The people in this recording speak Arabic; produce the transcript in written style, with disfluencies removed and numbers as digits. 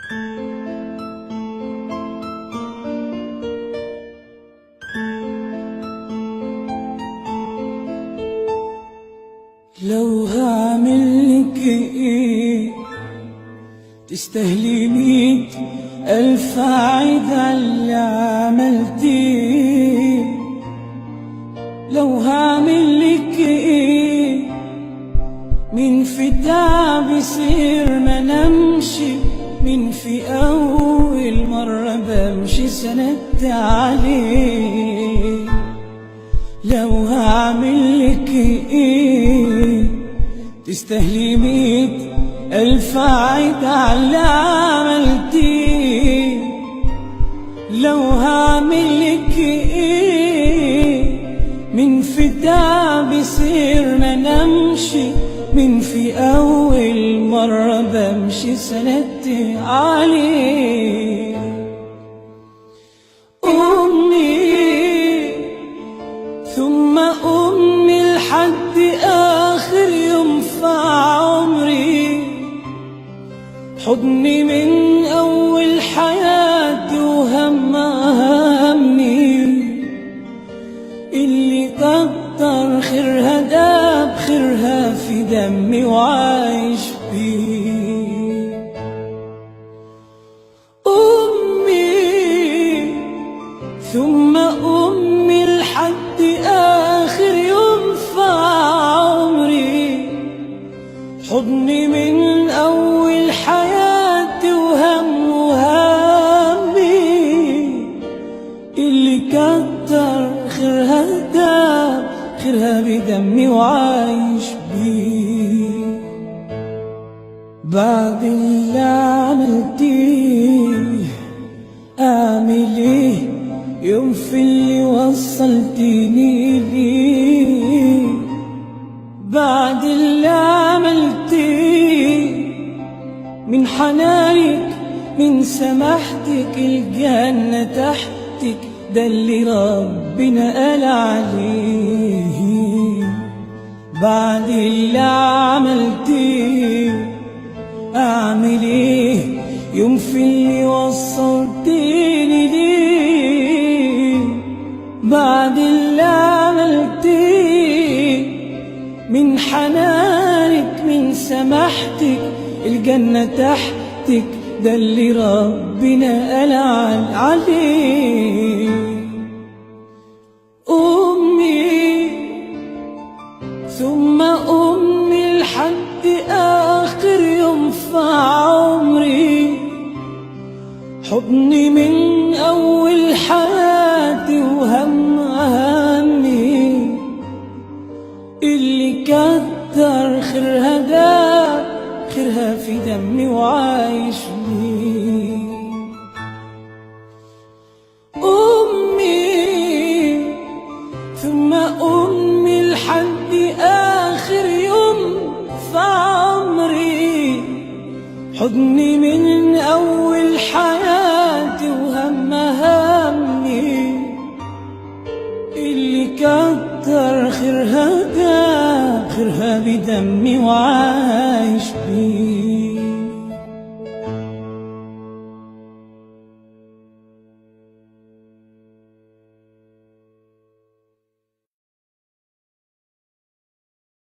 لو هعملك ايه تستاهلي 100,000 عيد عاللي عملتيه. لو هعملك ايه مين في تعب سير ما نمشي، مين في اول مرة بمشي سندت عليه. لو هعملك ايه تستاهلي 100,000 عيد عاللي عملتيه. لو هعملك ايه من في تعب سير ما نمشي، من في اول مرة بمشي سندت عليه. ثم أمي لحد آخر يوم في عمري، حضني من أول حياتي وهمها همي، اللي كتر خيرها داب خيرها في دمي وعايش فيه. أمي ثم أمي لحد آخر يوم في عمري، حضني من أول حياتي وهم وهمي، اللي كتر خيرها داب خيرها بدمي وعايش بيه. بعد اللي عملتيه أعمل إيه يوم في اللي وصلتني ليه؟ بعد اللي عملتيه من حنانك من سماحتك الجنة تحتك، ده اللي ربنا قال عليه. بعد اللي عملتيه أعمل إيه يوم في اللي وصلتني ليه؟ بعد اللي عملتيه من حنانك من سماحتك الجنة تحتك، ده اللي ربنا قال عليه. أمي ثم أمي لحد آخر يوم في عمري، حضني من أول حياتي وهم همي، اللي كتر خيرها داب خيرها في دمي وعايش بيه. أمي ثم أمي لحد آخر يوم في عمري، حضني من أول حياتي وهم همي، اللي كتر خيرها داب خيرها بدمي وعايش بيه.